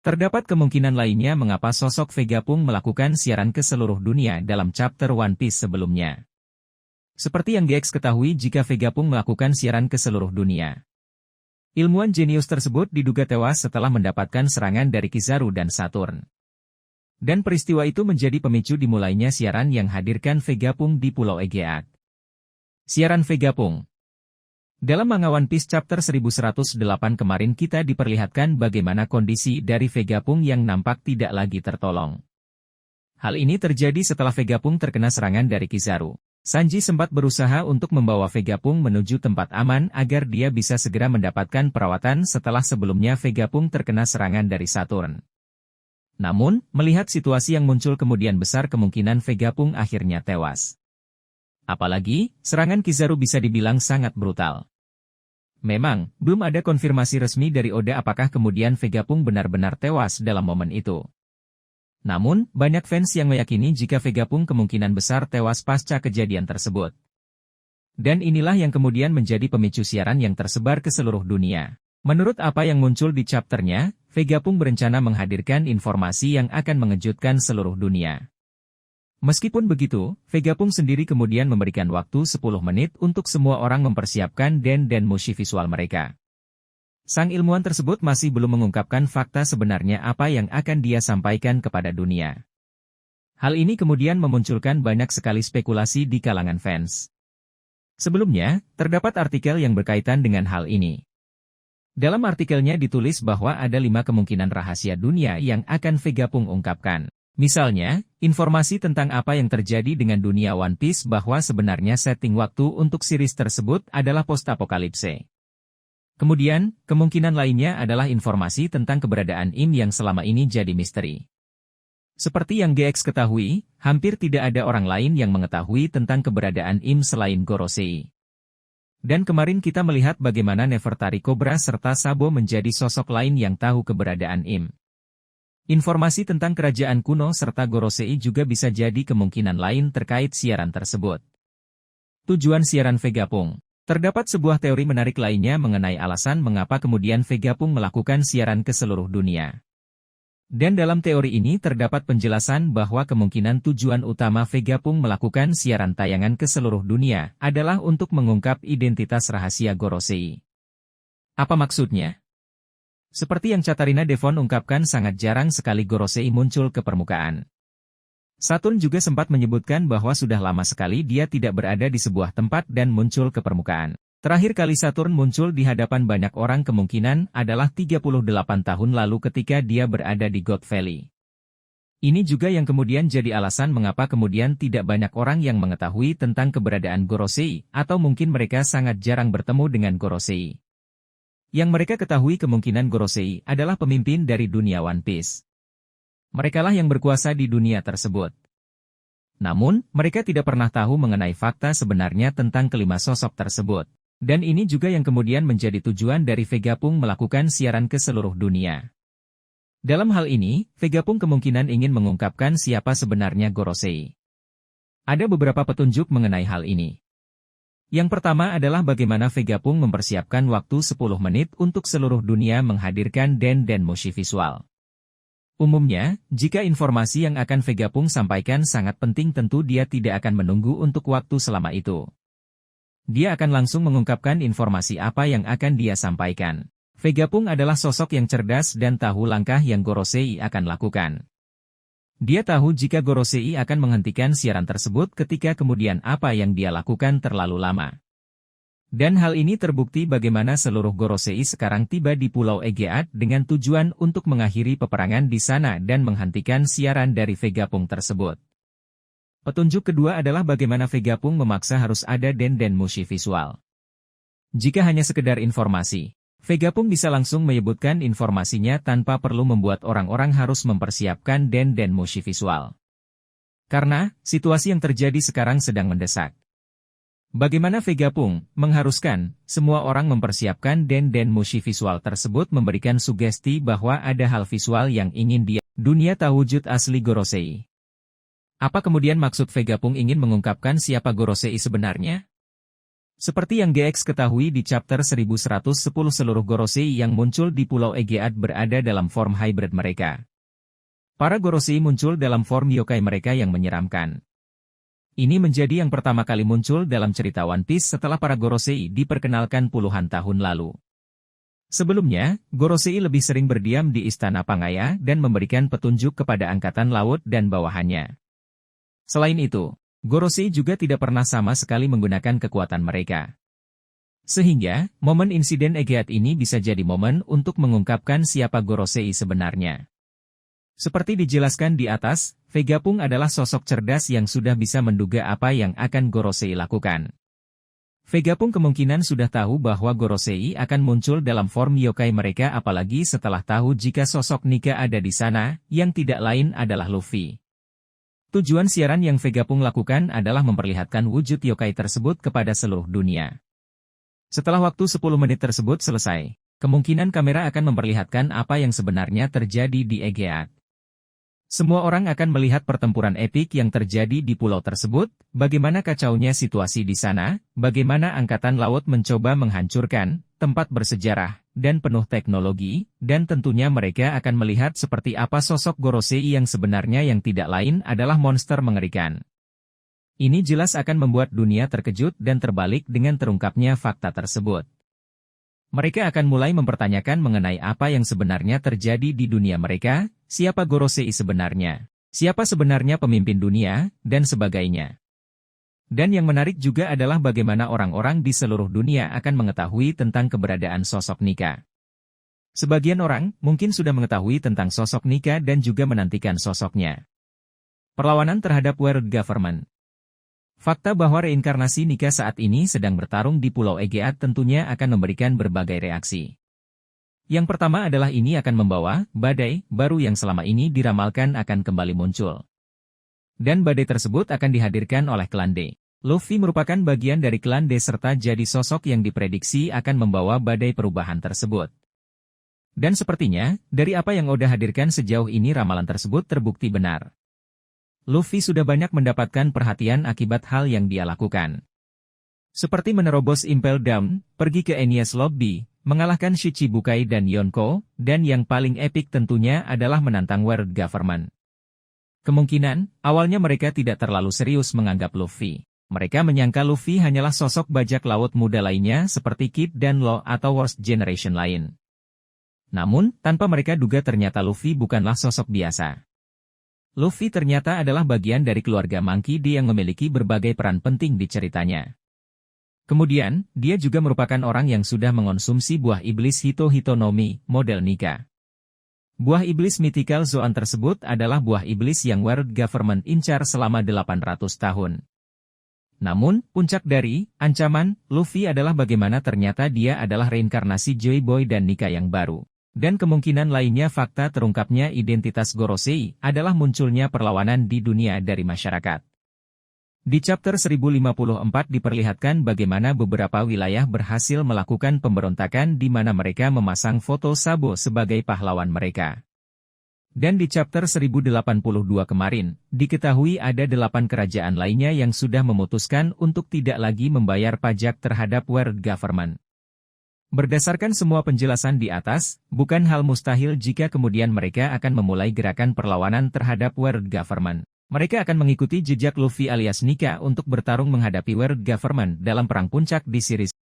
Terdapat kemungkinan lainnya mengapa sosok Vegapunk melakukan siaran ke seluruh dunia dalam chapter One Piece sebelumnya. Seperti yang GX ketahui jika Vegapunk melakukan siaran ke seluruh dunia. Ilmuwan jenius tersebut diduga tewas setelah mendapatkan serangan dari Kizaru dan Saturn. Dan peristiwa itu menjadi pemicu dimulainya siaran yang hadirkan Vegapunk di Pulau Egeat. Siaran Vegapunk. Dalam manga One Piece chapter 1108 kemarin kita diperlihatkan bagaimana kondisi dari Vegapunk yang nampak tidak lagi tertolong. Hal ini terjadi setelah Vegapunk terkena serangan dari Kizaru. Sanji sempat berusaha untuk membawa Vegapunk menuju tempat aman agar dia bisa segera mendapatkan perawatan setelah sebelumnya Vegapunk terkena serangan dari Saturn. Namun, melihat situasi yang muncul kemudian besar kemungkinan Vegapunk akhirnya tewas. Apalagi, serangan Kizaru bisa dibilang sangat brutal. Memang, belum ada konfirmasi resmi dari Oda apakah kemudian Vegapunk benar-benar tewas dalam momen itu. Namun, banyak fans yang meyakini jika Vegapunk kemungkinan besar tewas pasca kejadian tersebut. Dan inilah yang kemudian menjadi pemicu siaran yang tersebar ke seluruh dunia. Menurut apa yang muncul di chapternya, Vegapunk berencana menghadirkan informasi yang akan mengejutkan seluruh dunia. Meskipun begitu, Vegapunk sendiri kemudian memberikan waktu 10 menit untuk semua orang mempersiapkan Den Mushi visual mereka. Sang ilmuwan tersebut masih belum mengungkapkan fakta sebenarnya apa yang akan dia sampaikan kepada dunia. Hal ini kemudian memunculkan banyak sekali spekulasi di kalangan fans. Sebelumnya, terdapat artikel yang berkaitan dengan hal ini. Dalam artikelnya ditulis bahwa ada 5 kemungkinan rahasia dunia yang akan Vegapunk ungkapkan. Misalnya, informasi tentang apa yang terjadi dengan dunia One Piece bahwa sebenarnya setting waktu untuk series tersebut adalah post-apokalipse. Kemudian, kemungkinan lainnya adalah informasi tentang keberadaan Im yang selama ini jadi misteri. Seperti yang GX ketahui, hampir tidak ada orang lain yang mengetahui tentang keberadaan Im selain Gorosei. Dan kemarin kita melihat bagaimana Nefertari Cobra serta Sabo menjadi sosok lain yang tahu keberadaan Im. Informasi tentang kerajaan kuno serta Gorosei juga bisa jadi kemungkinan lain terkait siaran tersebut. Tujuan siaran Vegapunk. Terdapat sebuah teori menarik lainnya mengenai alasan mengapa kemudian Vegapunk melakukan siaran ke seluruh dunia. Dan dalam teori ini terdapat penjelasan bahwa kemungkinan tujuan utama Vegapunk melakukan siaran tayangan ke seluruh dunia adalah untuk mengungkap identitas rahasia Gorosei. Apa maksudnya? Seperti yang Catarina Devon ungkapkan sangat jarang sekali Gorosei muncul ke permukaan. Saturn juga sempat menyebutkan bahwa sudah lama sekali dia tidak berada di sebuah tempat dan muncul ke permukaan. Terakhir kali Saturn muncul di hadapan banyak orang kemungkinan adalah 38 tahun lalu ketika dia berada di God Valley. Ini juga yang kemudian jadi alasan mengapa kemudian tidak banyak orang yang mengetahui tentang keberadaan Gorosei, atau mungkin mereka sangat jarang bertemu dengan Gorosei. Yang mereka ketahui kemungkinan Gorosei adalah pemimpin dari dunia One Piece. Merekalah yang berkuasa di dunia tersebut. Namun, mereka tidak pernah tahu mengenai fakta sebenarnya tentang kelima sosok tersebut. Dan ini juga yang kemudian menjadi tujuan dari Vegapunk melakukan siaran ke seluruh dunia. Dalam hal ini, Vegapunk kemungkinan ingin mengungkapkan siapa sebenarnya Gorosei. Ada beberapa petunjuk mengenai hal ini. Yang pertama adalah bagaimana Vegapunk mempersiapkan waktu 10 menit untuk seluruh dunia menghadirkan Den Mushi visual. Umumnya, jika informasi yang akan Vegapunk sampaikan sangat penting tentu dia tidak akan menunggu untuk waktu selama itu. Dia akan langsung mengungkapkan informasi apa yang akan dia sampaikan. Vegapunk adalah sosok yang cerdas dan tahu langkah yang Gorosei akan lakukan. Dia tahu jika Gorosei akan menghentikan siaran tersebut ketika kemudian apa yang dia lakukan terlalu lama. Dan hal ini terbukti bagaimana seluruh Gorosei sekarang tiba di Pulau Egeat dengan tujuan untuk mengakhiri peperangan di sana dan menghentikan siaran dari Vegapunk tersebut. Petunjuk kedua adalah bagaimana Vegapunk memaksa harus ada Den Mushi visual. Jika hanya sekedar informasi, Vegapunk bisa langsung menyebutkan informasinya tanpa perlu membuat orang-orang harus mempersiapkan Den Mushi visual. Karena, situasi yang terjadi sekarang sedang mendesak. Bagaimana Vegapunk mengharuskan semua orang mempersiapkan Den Mushi visual tersebut memberikan sugesti bahwa ada hal visual yang ingin dia. Dunia tahu wujud asli Gorosei. Apa kemudian maksud Vegapunk ingin mengungkapkan siapa Gorosei sebenarnya? Seperti yang GX ketahui di chapter 1110, seluruh Gorosei yang muncul di Pulau Egeat berada dalam form hybrid mereka. Para Gorosei muncul dalam form yokai mereka yang menyeramkan. Ini menjadi yang pertama kali muncul dalam cerita One Piece setelah para Gorosei diperkenalkan puluhan tahun lalu. Sebelumnya, Gorosei lebih sering berdiam di Istana Pangaya dan memberikan petunjuk kepada Angkatan Laut dan bawahannya. Selain itu, Gorosei juga tidak pernah sama sekali menggunakan kekuatan mereka. Sehingga, momen insiden Egeat ini bisa jadi momen untuk mengungkapkan siapa Gorosei sebenarnya. Seperti dijelaskan di atas, Vegapunk adalah sosok cerdas yang sudah bisa menduga apa yang akan Gorosei lakukan. Vegapunk kemungkinan sudah tahu bahwa Gorosei akan muncul dalam form yokai mereka, apalagi setelah tahu jika sosok Nika ada di sana, yang tidak lain adalah Luffy. Tujuan siaran yang Vegapunk lakukan adalah memperlihatkan wujud yokai tersebut kepada seluruh dunia. Setelah waktu 10 menit tersebut selesai, kemungkinan kamera akan memperlihatkan apa yang sebenarnya terjadi di Egeat. Semua orang akan melihat pertempuran epik yang terjadi di pulau tersebut, bagaimana kacaunya situasi di sana, bagaimana Angkatan Laut mencoba menghancurkan tempat bersejarah dan penuh teknologi, dan tentunya mereka akan melihat seperti apa sosok Gorosei yang sebenarnya, yang tidak lain adalah monster mengerikan. Ini jelas akan membuat dunia terkejut dan terbalik dengan terungkapnya fakta tersebut. Mereka akan mulai mempertanyakan mengenai apa yang sebenarnya terjadi di dunia mereka, siapa Gorosei sebenarnya, siapa sebenarnya pemimpin dunia, dan sebagainya. Dan yang menarik juga adalah bagaimana orang-orang di seluruh dunia akan mengetahui tentang keberadaan sosok Nika. Sebagian orang mungkin sudah mengetahui tentang sosok Nika dan juga menantikan sosoknya. Perlawanan terhadap World Government. Fakta bahwa reinkarnasi Nika saat ini sedang bertarung di Pulau Egeat tentunya akan memberikan berbagai reaksi. Yang pertama adalah ini akan membawa badai baru yang selama ini diramalkan akan kembali muncul. Dan badai tersebut akan dihadirkan oleh klan D. Luffy merupakan bagian dari klan D serta jadi sosok yang diprediksi akan membawa badai perubahan tersebut. Dan sepertinya, dari apa yang Oda hadirkan sejauh ini ramalan tersebut terbukti benar. Luffy sudah banyak mendapatkan perhatian akibat hal yang dia lakukan. Seperti menerobos Impel Down, pergi ke Enies Lobby, mengalahkan Shichibukai dan Yonko, dan yang paling epik tentunya adalah menantang World Government. Kemungkinan, awalnya mereka tidak terlalu serius menganggap Luffy. Mereka menyangka Luffy hanyalah sosok bajak laut muda lainnya seperti Kid dan Law atau Worst Generation lain. Namun, tanpa mereka duga ternyata Luffy bukanlah sosok biasa. Luffy ternyata adalah bagian dari keluarga Monkey D yang memiliki berbagai peran penting di ceritanya. Kemudian, dia juga merupakan orang yang sudah mengonsumsi buah iblis Hito Hitonomi, model Nika. Buah iblis Mythical Zoan tersebut adalah buah iblis yang World Government incar selama 800 tahun. Namun, puncak dari ancaman Luffy adalah bagaimana ternyata dia adalah reinkarnasi Joy Boy dan Nika yang baru. Dan kemungkinan lainnya fakta terungkapnya identitas Gorosei adalah munculnya perlawanan di dunia dari masyarakat. Di chapter 1054 diperlihatkan bagaimana beberapa wilayah berhasil melakukan pemberontakan di mana mereka memasang foto Sabo sebagai pahlawan mereka. Dan di chapter 1082 kemarin, diketahui ada 8 kerajaan lainnya yang sudah memutuskan untuk tidak lagi membayar pajak terhadap World Government. Berdasarkan semua penjelasan di atas, bukan hal mustahil jika kemudian mereka akan memulai gerakan perlawanan terhadap World Government. Mereka akan mengikuti jejak Luffy alias Nika untuk bertarung menghadapi World Government dalam perang puncak di series